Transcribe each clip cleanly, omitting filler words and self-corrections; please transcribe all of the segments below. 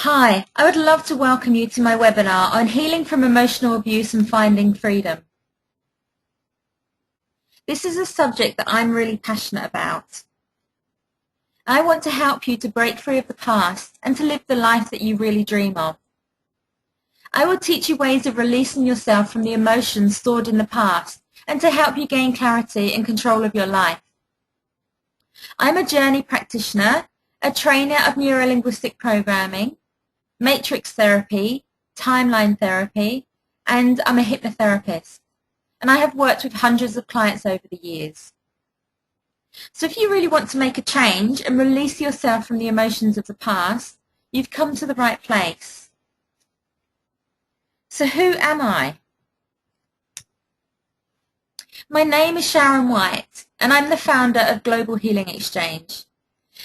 Hi, I would love to welcome you to my webinar on healing from emotional abuse and finding freedom. This is a subject that I'm really passionate about. I want to help you to break free of the past and to live the life that you really dream of. I will teach you ways of releasing yourself from the emotions stored in the past and to help you gain clarity and control of your life. I'm a journey practitioner, a trainer of neurolinguistic programming, matrix therapy, timeline therapy, and I'm a hypnotherapist. And I have worked with hundreds of clients over the years. So if you really want to make a change and release yourself from the emotions of the past, you've come to the right place. So who am I? My name is Sharon White, and I'm the founder of Global Healing Exchange.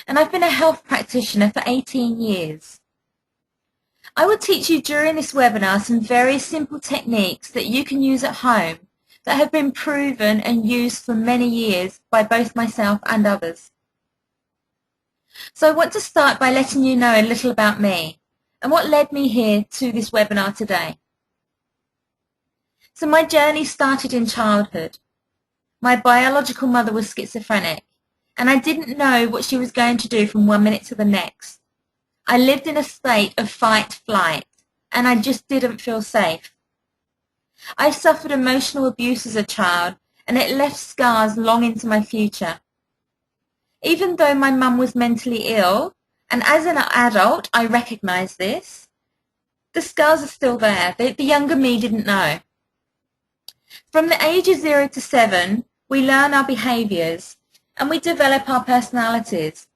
And I've been a health practitioner for 18 years. I will teach you during this webinar some very simple techniques that you can use at home that have been proven and used for many years by both myself and others. So I want to start by letting you know a little about me and what led me here to this webinar today. So my journey started in childhood. My biological mother was schizophrenic, and I didn't know what she was going to do from one minute to the next. I lived in a state of fight-flight, and I just didn't feel safe. I suffered emotional abuse as a child, and it left scars long into my future. Even though my mum was mentally ill, and as an adult I recognised this, the scars are still there. The younger me didn't know. From the ages 0 to 7, we learn our behaviours, and we develop our personalities.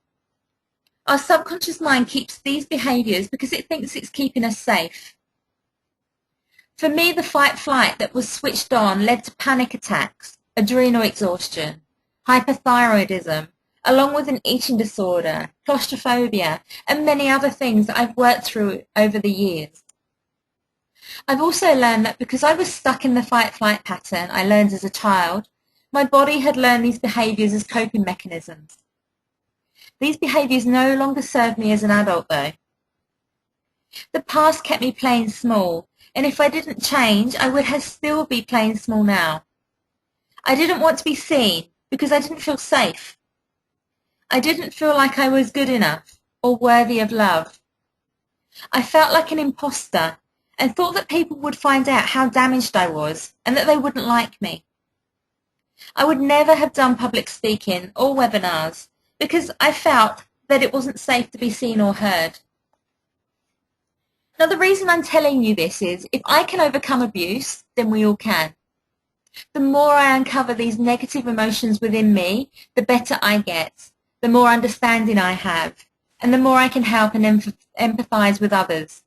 Our subconscious mind keeps these behaviours because it thinks it's keeping us safe. For me, the fight-flight that was switched on led to panic attacks, adrenal exhaustion, hypothyroidism, along with an eating disorder, claustrophobia, and many other things that I've worked through over the years. I've also learned that because I was stuck in the fight-flight pattern I learned as a child, my body had learned these behaviours as coping mechanisms. These behaviours no longer serve me as an adult, though. The past kept me playing small, and if I didn't change, I would still be playing small now. I didn't want to be seen because I didn't feel safe. I didn't feel like I was good enough or worthy of love. I felt like an imposter and thought that people would find out how damaged I was and that they wouldn't like me. I would never have done public speaking or webinars because I felt that it wasn't safe to be seen or heard. Now, the reason I'm telling you this is, if I can overcome abuse, then we all can. The more I uncover these negative emotions within me, the better I get, the more understanding I have, and the more I can help and empathise with others.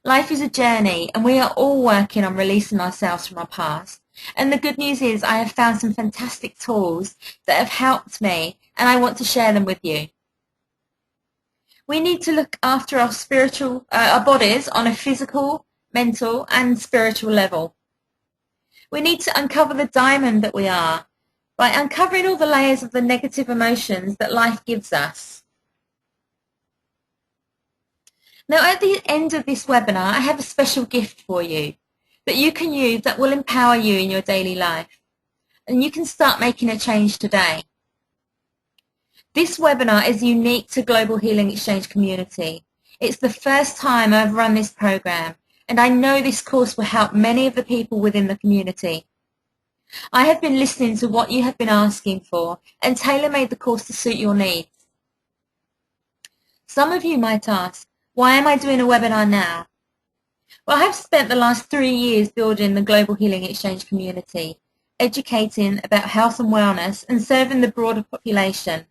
Life is a journey, and we are all working on releasing ourselves from our past. And the good news is I have found some fantastic tools that have helped me, and I want to share them with you. We need to look after our bodies on a physical, mental, and spiritual level. We need to uncover the diamond that we are by uncovering all the layers of the negative emotions that life gives us. Now, at the end of this webinar, I have a special gift for you that you can use that will empower you in your daily life, and you can start making a change today. This webinar is unique to Global Healing Exchange community. It's the first time I've run this program, and I know this course will help many of the people within the community. I have been listening to what you have been asking for and tailor-made the course to suit your needs. Some of you might ask, why am I doing a webinar now? Well, I have spent the last 3 years building the Global Healing Exchange community, educating about health and wellness and serving the broader population.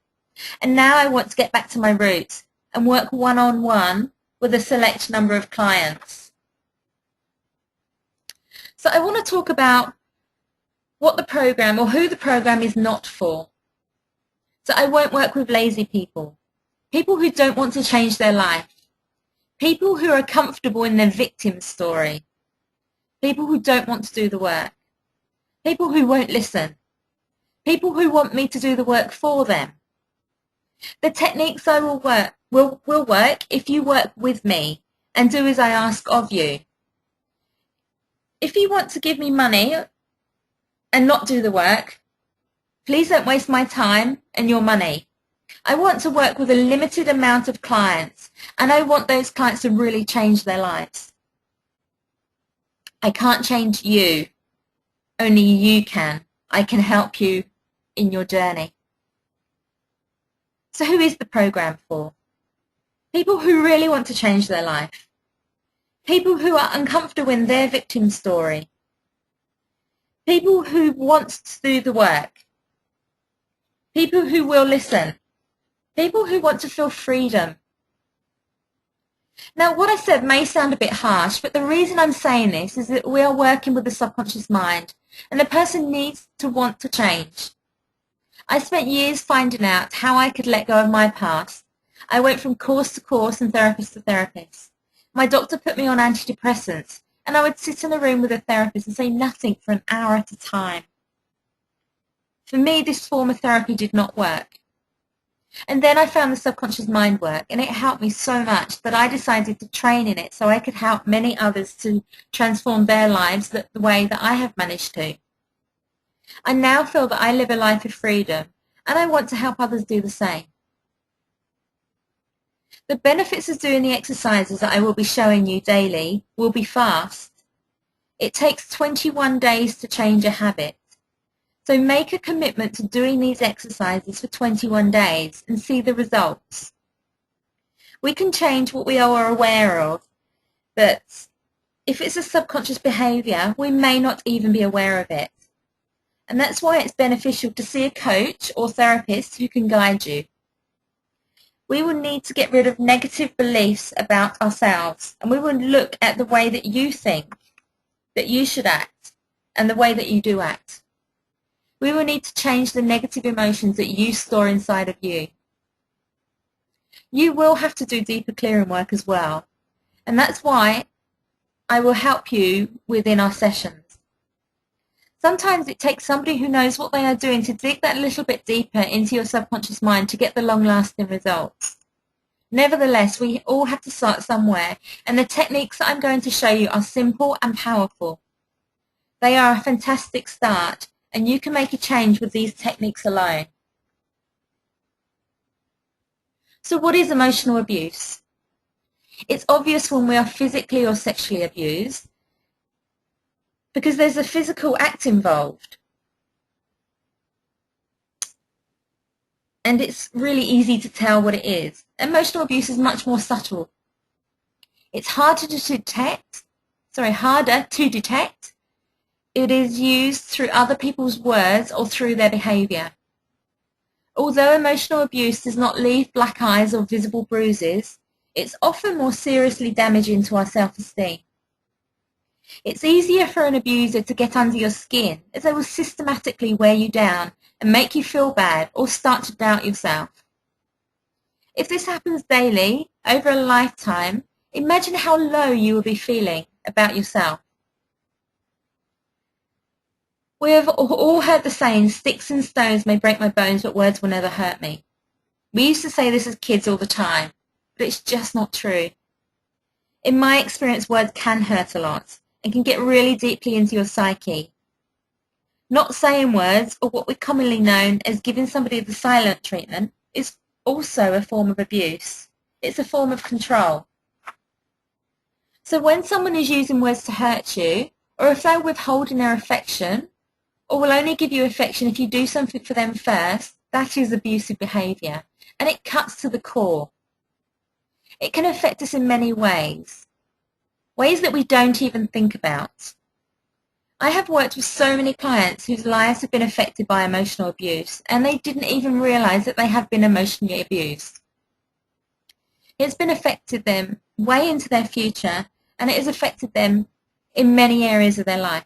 And now I want to get back to my roots and work one-on-one with a select number of clients. So I want to talk about what the program or who the program is not for. So I won't work with lazy people, people who don't want to change their life, people who are comfortable in their victim story, people who don't want to do the work, people who won't listen, people who want me to do the work for them. The techniques I will will work if you work with me and do as I ask of you. If you want to give me money and not do the work, please don't waste my time and your money. I want to work with a limited amount of clients, and I want those clients to really change their lives. I can't change you. Only you can. I can help you in your journey. So who is the program for? People who really want to change their life. People who are uncomfortable in their victim story. People who want to do the work. People who will listen. People who want to feel freedom. Now, what I said may sound a bit harsh, but the reason I'm saying this is that we are working with the subconscious mind, and the person needs to want to change. I spent years finding out how I could let go of my past. I went from course to course and therapist to therapist. My doctor put me on antidepressants, and I would sit in a room with a therapist and say nothing for an hour at a time. For me, this form of therapy did not work. And then I found the subconscious mind work, and it helped me so much that I decided to train in it so I could help many others to transform their lives the way that I have managed to. I now feel that I live a life of freedom, and I want to help others do the same. The benefits of doing the exercises that I will be showing you daily will be fast. It takes 21 days to change a habit. So make a commitment to doing these exercises for 21 days and see the results. We can change what we are aware of, but if it's a subconscious behaviour, we may not even be aware of it. And that's why it's beneficial to see a coach or therapist who can guide you. We will need to get rid of negative beliefs about ourselves, and we will look at the way that you think that you should act and the way that you do act. We will need to change the negative emotions that you store inside of you. You will have to do deeper clearing work as well, and that's why I will help you within our sessions. Sometimes it takes somebody who knows what they are doing to dig that little bit deeper into your subconscious mind to get the long-lasting results. Nevertheless, we all have to start somewhere, and the techniques that I'm going to show you are simple and powerful. They are a fantastic start, and you can make a change with these techniques alone. So what is emotional abuse? It's obvious when we are physically or sexually abused because there's a physical act involved. And it's really easy to tell what it is. Emotional abuse is much more subtle. It's harder to detect. It is used through other people's words or through their behaviour. Although emotional abuse does not leave black eyes or visible bruises, it's often more seriously damaging to our self-esteem. It's easier for an abuser to get under your skin as they will systematically wear you down and make you feel bad or start to doubt yourself. If this happens daily, over a lifetime, imagine how low you will be feeling about yourself. We have all heard the saying, sticks and stones may break my bones, but words will never hurt me. We used to say this as kids all the time, but it's just not true. In my experience, words can hurt a lot and can get really deeply into your psyche. Not saying words, or what we commonly know as giving somebody the silent treatment, is also a form of abuse. It's a form of control. So when someone is using words to hurt you, or if they're withholding their affection, or will only give you affection if you do something for them first, that is abusive behaviour, and it cuts to the core. It can affect us in many ways that we don't even think about. I have worked with so many clients whose lives have been affected by emotional abuse, and they didn't even realise that they have been emotionally abused. It's been affected them way into their future, and it has affected them in many areas of their life.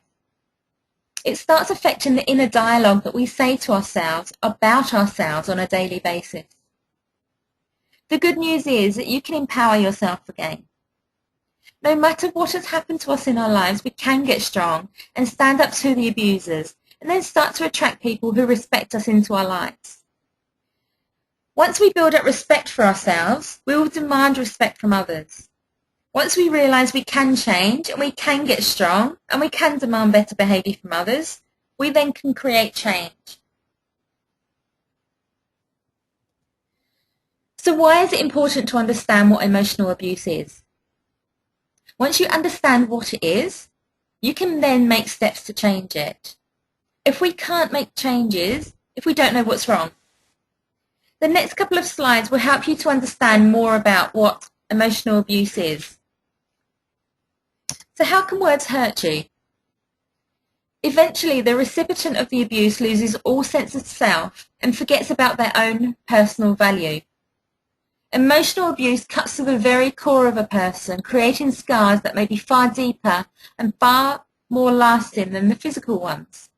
It starts affecting the inner dialogue that we say to ourselves about ourselves on a daily basis. The good news is that you can empower yourself again. No matter what has happened to us in our lives, we can get strong and stand up to the abusers, and then start to attract people who respect us into our lives. Once we build up respect for ourselves, we will demand respect from others. Once we realise we can change and we can get strong and we can demand better behaviour from others, we then can create change. So why is it important to understand what emotional abuse is? Once you understand what it is, you can then make steps to change it. If we can't make changes, if we don't know what's wrong, the next couple of slides will help you to understand more about what emotional abuse is. So how can words hurt you? Eventually, the recipient of the abuse loses all sense of self and forgets about their own personal value. Emotional abuse cuts to the very core of a person, creating scars that may be far deeper and far more lasting than the physical ones.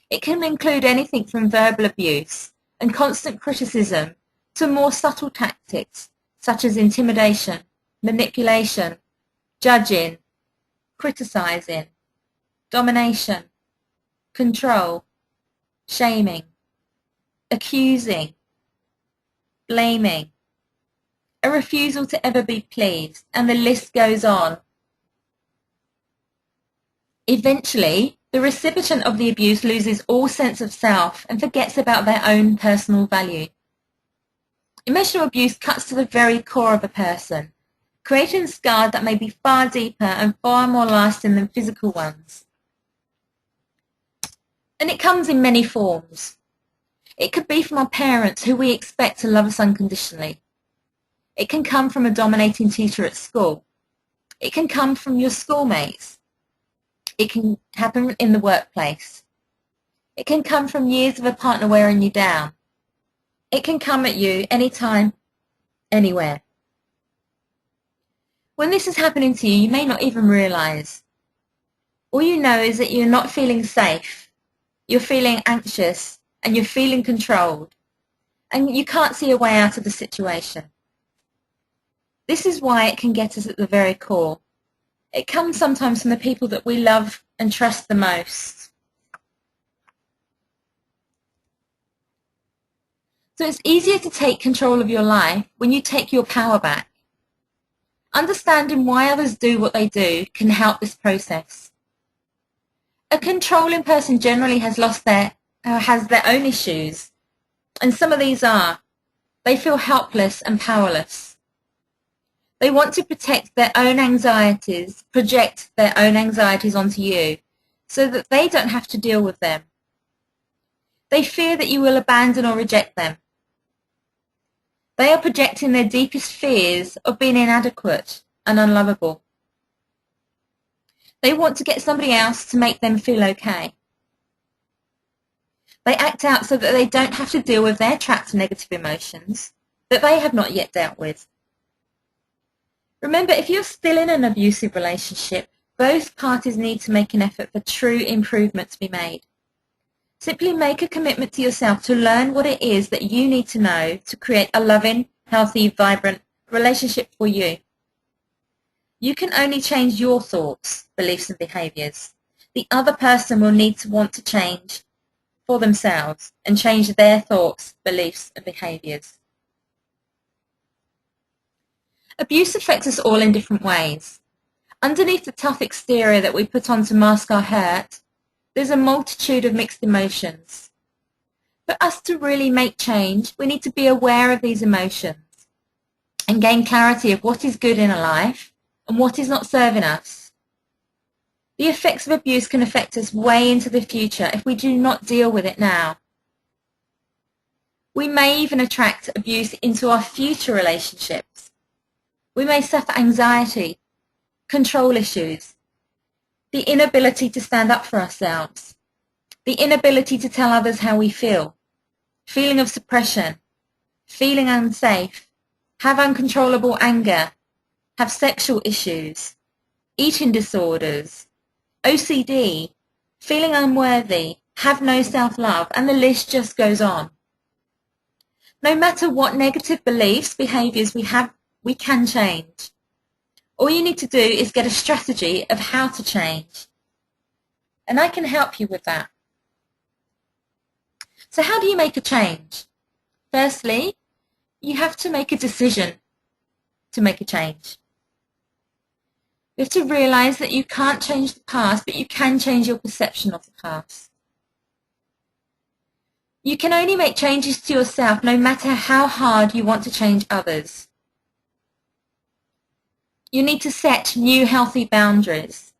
It can include anything from verbal abuse and constant criticism to more subtle tactics such as intimidation, manipulation, judging, criticizing, domination, control, shaming, accusing, blaming, a refusal to ever be pleased, and the list goes on. Eventually, the recipient of the abuse loses all sense of self and forgets about their own personal value. Emotional abuse cuts to the very core of a person, creating scars that may be far deeper and far more lasting than physical ones. And it comes in many forms. It could be from our parents who we expect to love us unconditionally. It can come from a dominating teacher at school. It can come from your schoolmates. It can happen in the workplace. It can come from years of a partner wearing you down. It can come at you anytime, anywhere. When this is happening to you, you may not even realise. All you know is that you're not feeling safe. You're feeling anxious and you're feeling controlled, and you can't see a way out of the situation. This is why it can get us at the very core. It comes sometimes from the people that we love and trust the most. So it's easier to take control of your life when you take your power back. Understanding why others do what they do can help this process. A controlling person generally has their own issues, and some of these are: they feel helpless and powerless. They want to project their own anxieties onto you so that they don't have to deal with them. They fear that you will abandon or reject them. They are projecting their deepest fears of being inadequate and unlovable. They want to get somebody else to make them feel okay. They act out so that they don't have to deal with their trapped negative emotions that they have not yet dealt with. Remember, if you're still in an abusive relationship, both parties need to make an effort for true improvement to be made. Simply make a commitment to yourself to learn what it is that you need to know to create a loving, healthy, vibrant relationship for you. You can only change your thoughts, beliefs and behaviours. The other person will need to want to change for themselves and change their thoughts, beliefs and behaviours. Abuse affects us all in different ways. Underneath the tough exterior that we put on to mask our hurt, there's a multitude of mixed emotions. For us to really make change, we need to be aware of these emotions and gain clarity of what is good in our life and what is not serving us. The effects of abuse can affect us way into the future if we do not deal with it now. We may even attract abuse into our future relationships. We may suffer anxiety, control issues, the inability to stand up for ourselves, the inability to tell others how we feel, feeling of suppression, feeling unsafe, have uncontrollable anger, have sexual issues, eating disorders, OCD, feeling unworthy, have no self-love, and the list just goes on. No matter what negative beliefs, behaviours we have, we can change. All you need to do is get a strategy of how to change. And I can help you with that. So how do you make a change? Firstly, you have to make a decision to make a change. You have to realize that you can't change the past, but you can change your perception of the past. You can only make changes to yourself no matter how hard you want to change others. You need to set new healthy boundaries.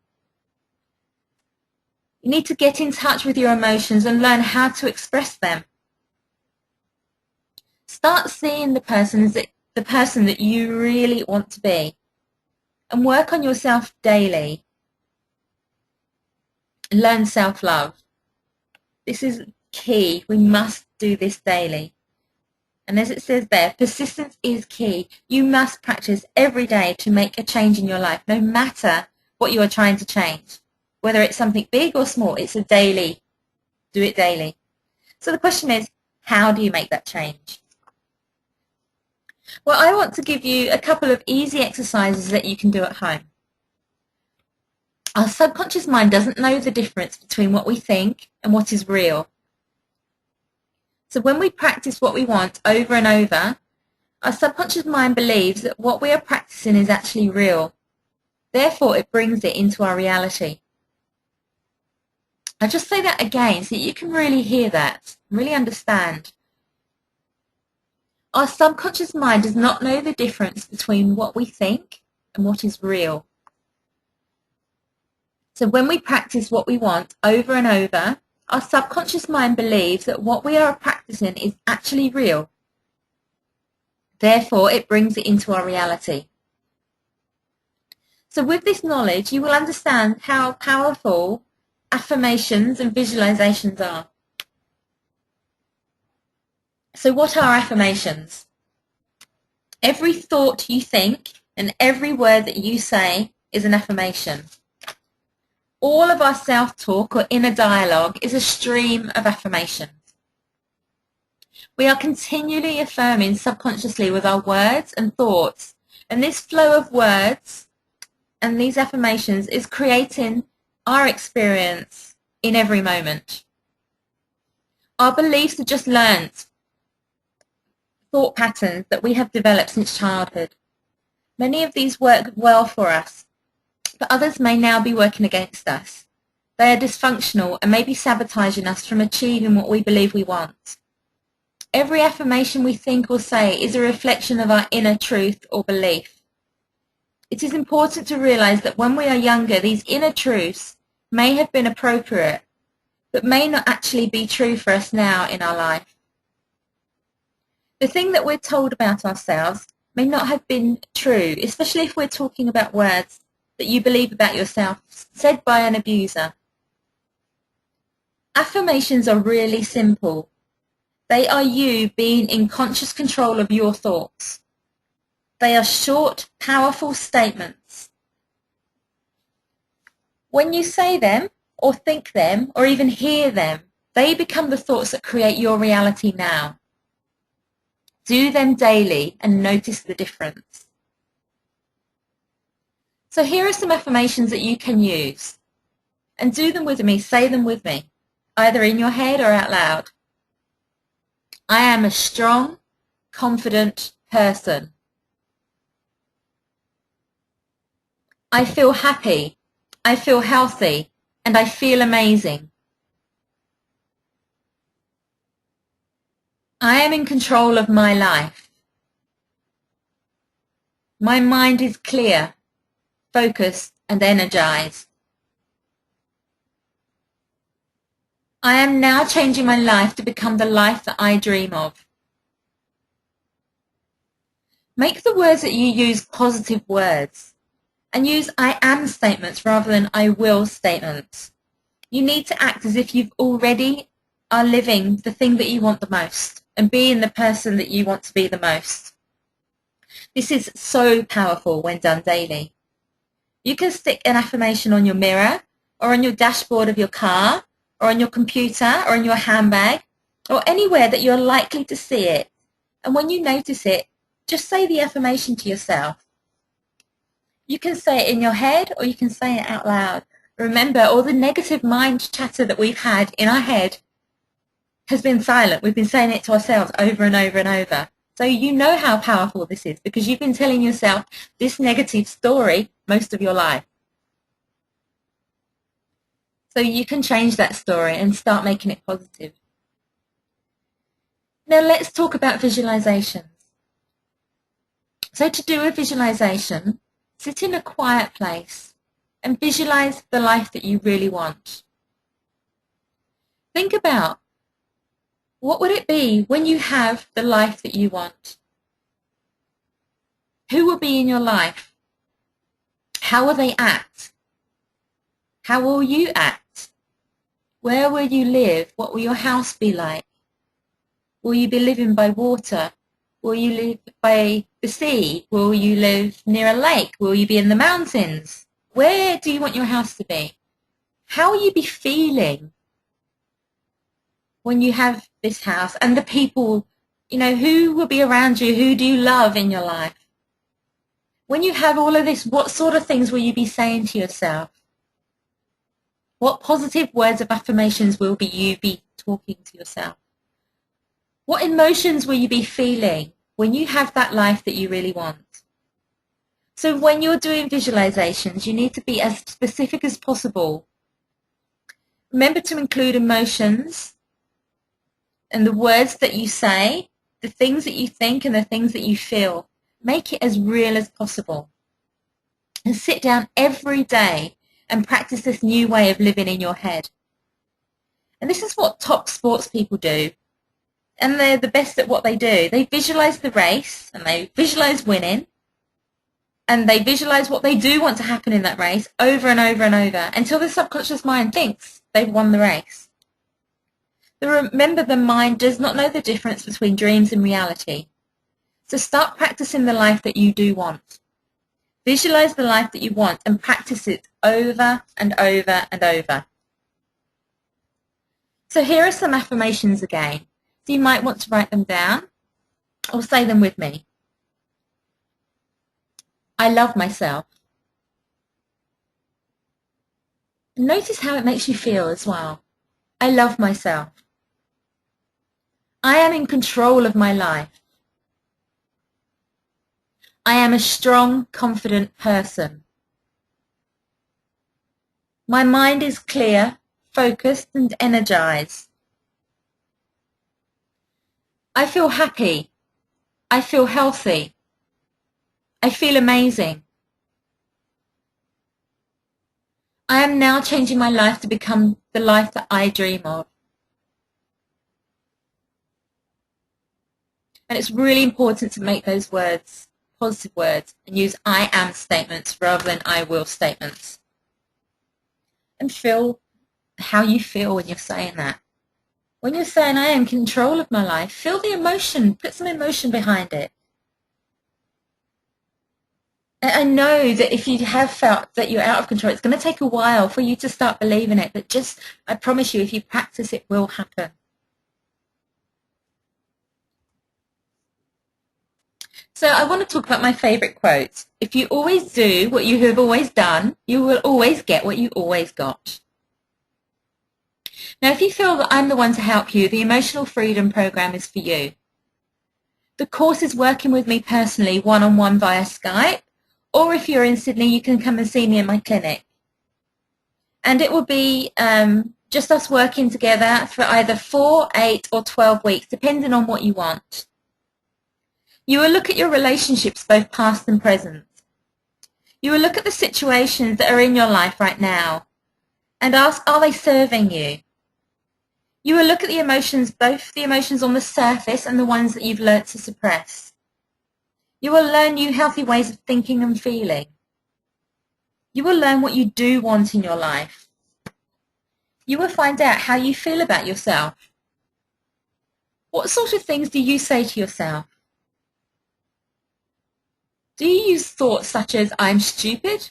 You need to get in touch with your emotions and learn how to express them. Start seeing the person that you really want to be, and work on yourself daily. Learn self-love. This is key. We must do this daily. And as it says there, persistence is key. You must practice every day to make a change in your life, no matter what you are trying to change. Whether it's something big or small, it's a daily. Do it daily. So the question is, how do you make that change? Well, I want to give you a couple of easy exercises that you can do at home. Our subconscious mind doesn't know the difference between what we think and what is real. So when we practice what we want over and over, our subconscious mind believes that what we are practicing is actually real. Therefore, it brings it into our reality. I'll just say that again so you can really hear that, really understand. Our subconscious mind does not know the difference between what we think and what is real. So when we practice what we want over and over, our subconscious mind believes that what we are practicing is actually real. Therefore, it brings it into our reality. So with this knowledge, you will understand how powerful affirmations and visualizations are. So what are affirmations? Every thought you think and every word that you say is an affirmation. All of our self-talk or inner dialogue is a stream of affirmations. We are continually affirming subconsciously with our words and thoughts, and this flow of words and these affirmations is creating our experience in every moment. Our beliefs are just learnt thought patterns that we have developed since childhood. Many of these work well for us, but others may now be working against us. They are dysfunctional and may be sabotaging us from achieving what we believe we want. Every affirmation we think or say is a reflection of our inner truth or belief. It is important to realize that when we are younger, these inner truths may have been appropriate, but may not actually be true for us now in our life. The thing that we're told about ourselves may not have been true, especially if we're talking about words that you believe about yourself said by an abuser. Affirmations are really simple. They are you being in conscious control of your thoughts. They are short, powerful statements. When you say them, or think them, or even hear them, they become the thoughts that create your reality now. Do them daily and notice the difference. So here are some affirmations that you can use. And do them with me, say them with me, either in your head or out loud. I am a strong, confident person. I feel happy, I feel healthy, and I feel amazing. I am in control of my life. My mind is clear, focused, and energized. I am now changing my life to become the life that I dream of. Make the words that you use positive words, and use I am statements rather than I will statements. You need to act as if you've already are living the thing that you want the most and being the person that you want to be the most. This is so powerful when done daily. You can stick an affirmation on your mirror or on your dashboard of your car or on your computer or in your handbag or anywhere that you're likely to see it. And when you notice it, just say the affirmation to yourself. You can say it in your head or you can say it out loud. Remember, all the negative mind chatter that we've had in our head has been silent. We've been saying it to ourselves over and over and over. So you know how powerful this is because you've been telling yourself this negative story most of your life. So you can change that story and start making it positive. Now let's talk about visualizations. So to do a visualization, sit in a quiet place and visualize the life that you really want. Think about, what would it be when you have the life that you want? Who will be in your life? How will they act? How will you act? Where will you live? What will your house be like? Will you be living by water? Will you live by the sea? Will you live near a lake? Will you be in the mountains? Where do you want your house to be? How will you be feeling when you have this house? And the people, who will be around you? Who do you love in your life? When you have all of this, what sort of things will you be saying to yourself? What positive words of affirmations will you be talking to yourself? What emotions will you be feeling when you have that life that you really want? So when you're doing visualizations, you need to be as specific as possible. Remember to include emotions and the words that you say, the things that you think and the things that you feel. Make it as real as possible. And sit down every day and practice this new way of living in your head. And this is what top sports people do. And they're the best at what they do. They visualize the race and they visualize winning. And they visualize what they do want to happen in that race over and over and over until the subconscious mind thinks they've won the race. Remember, the mind does not know the difference between dreams and reality. So start practicing the life that you do want. Visualize the life that you want and practice it over and over and over. So here are some affirmations again. So you might want to write them down or say them with me. I love myself. Notice how it makes you feel as well. I love myself. I am in control of my life. I am a strong, confident person. My mind is clear, focused, and energized. I feel happy. I feel healthy. I feel amazing. I am now changing my life to become the life that I dream of. And it's really important to make those words positive words and use I am statements rather than I will statements. And feel how you feel when you're saying that. When you're saying I am in control of my life, feel the emotion, put some emotion behind it. And I know that if you have felt that you're out of control, it's going to take a while for you to start believing it, but I promise you, if you practice, it will happen. So I want to talk about my favorite quote. If you always do what you have always done, you will always get what you always got. Now, if you feel that I'm the one to help you, the Emotional Freedom Program is for you. The course is working with me personally, one-on-one via Skype, or if you're in Sydney, you can come and see me in my clinic. And it will be just us working together for either 4, 8, or 12 weeks, depending on what you want. You will look at your relationships, both past and present. You will look at the situations that are in your life right now and ask, are they serving you? You will look at the emotions, both the emotions on the surface and the ones that you've learnt to suppress. You will learn new healthy ways of thinking and feeling. You will learn what you do want in your life. You will find out how you feel about yourself. What sort of things do you say to yourself? Do you use thoughts such as, I'm stupid,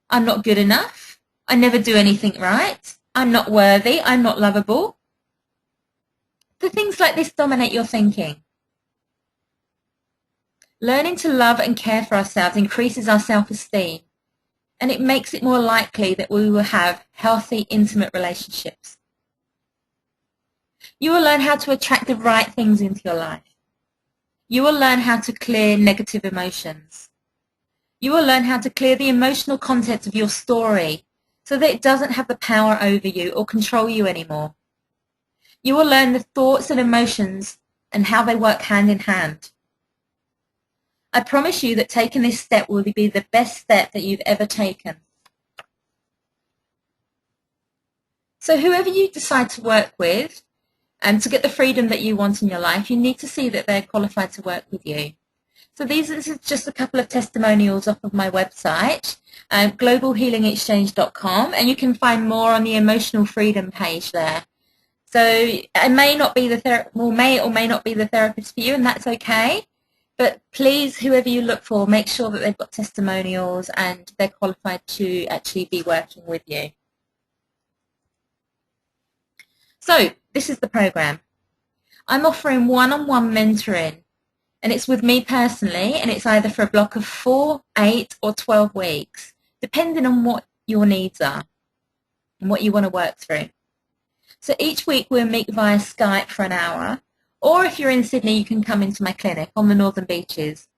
I'm not good enough, I never do anything right, I'm not worthy, I'm not lovable? Do things like this dominate your thinking? Learning to love and care for ourselves increases our self-esteem, and it makes it more likely that we will have healthy, intimate relationships. You will learn how to attract the right things into your life. You will learn how to clear negative emotions. You will learn how to clear the emotional content of your story so that it doesn't have the power over you or control you anymore. You will learn the thoughts and emotions and how they work hand in hand. I promise you that taking this step will be the best step that you've ever taken. So whoever you decide to work with, and to get the freedom that you want in your life, you need to see that they're qualified to work with you. So this is just a couple of testimonials off of my website, globalhealingexchange.com, and you can find more on the emotional freedom page there. So it may not be may or may not be the therapist for you, and that's okay. But please, whoever you look for, make sure that they've got testimonials and they're qualified to actually be working with you. So this is the program. I'm offering one-on-one mentoring, and it's with me personally, and it's either for a block of 4, 8, or 12 weeks, depending on what your needs are and what you want to work through. So each week we'll meet via Skype for an hour, or if you're in Sydney, you can come into my clinic on the Northern Beaches.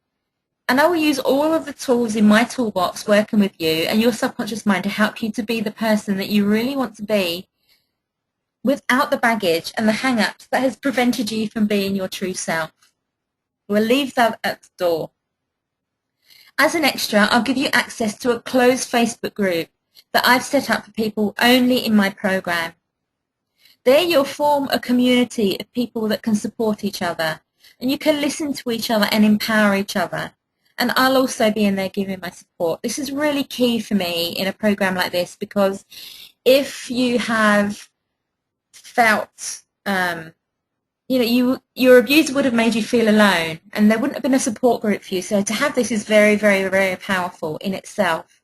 And I will use all of the tools in my toolbox working with you and your subconscious mind to help you to be the person that you really want to be, without the baggage and the hang-ups that has prevented you from being your true self. We'll leave that at the door. As an extra, I'll give you access to a closed Facebook group that I've set up for people only in my program. There you'll form a community of people that can support each other, and you can listen to each other and empower each other. And I'll also be in there giving my support. This is really key for me in a program like this, because if you have felt, your abuser would have made you feel alone, and there wouldn't have been a support group for you. So to have this is very, very, very powerful in itself.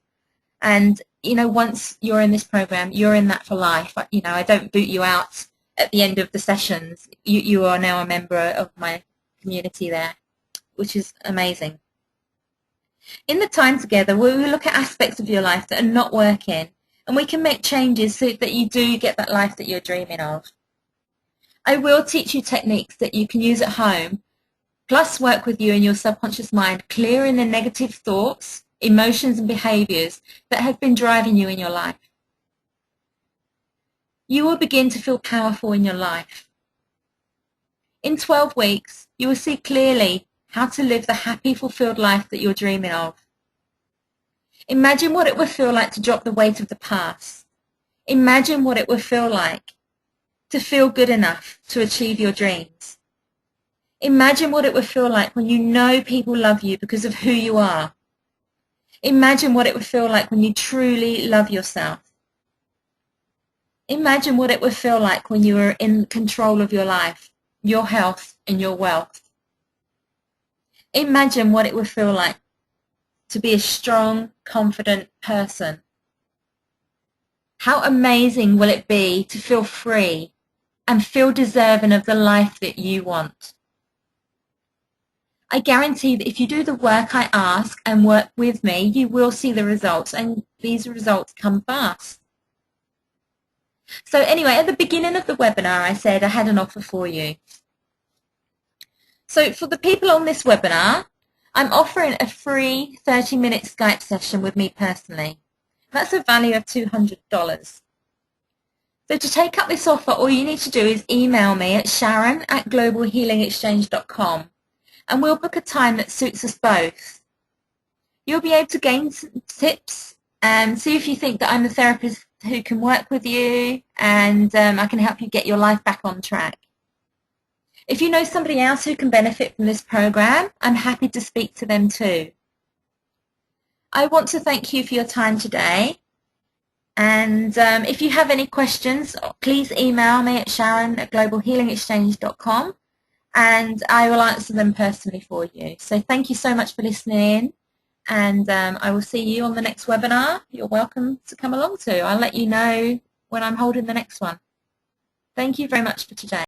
And, once you're in this program, you're in that for life. I don't boot you out at the end of the sessions. You are now a member of my community there, which is amazing. In the time together, we will look at aspects of your life that are not working, and we can make changes so that you do get that life that you're dreaming of. I will teach you techniques that you can use at home, plus work with you in your subconscious mind, clearing the negative thoughts, emotions and behaviours that have been driving you in your life. You will begin to feel powerful in your life. In 12 weeks, you will see clearly how to live the happy, fulfilled life that you're dreaming of. Imagine what it would feel like to drop the weight of the past. Imagine what it would feel like to feel good enough to achieve your dreams. Imagine what it would feel like when you know people love you because of who you are. Imagine what it would feel like when you truly love yourself. Imagine what it would feel like when you are in control of your life, your health, and your wealth. Imagine what it would feel like to be a strong, confident person. How amazing will it be to feel free and feel deserving of the life that you want? I guarantee that if you do the work I ask and work with me, you will see the results, and these results come fast. So anyway, at the beginning of the webinar, I said I had an offer for you. So for the people on this webinar, I'm offering a free 30-minute Skype session with me personally. That's a value of $200. So to take up this offer, all you need to do is email me at sharon@globalhealingexchange.com, and we'll book a time that suits us both. You'll be able to gain some tips and see if you think that I'm the therapist who can work with you, and I can help you get your life back on track. If you know somebody else who can benefit from this program, I'm happy to speak to them too. I want to thank you for your time today. And if you have any questions, please email me at sharon@globalhealingexchange.com, and I will answer them personally for you. So thank you so much for listening, and I will see you on the next webinar. You're welcome to come along to. I'll let you know when I'm holding the next one. Thank you very much for today.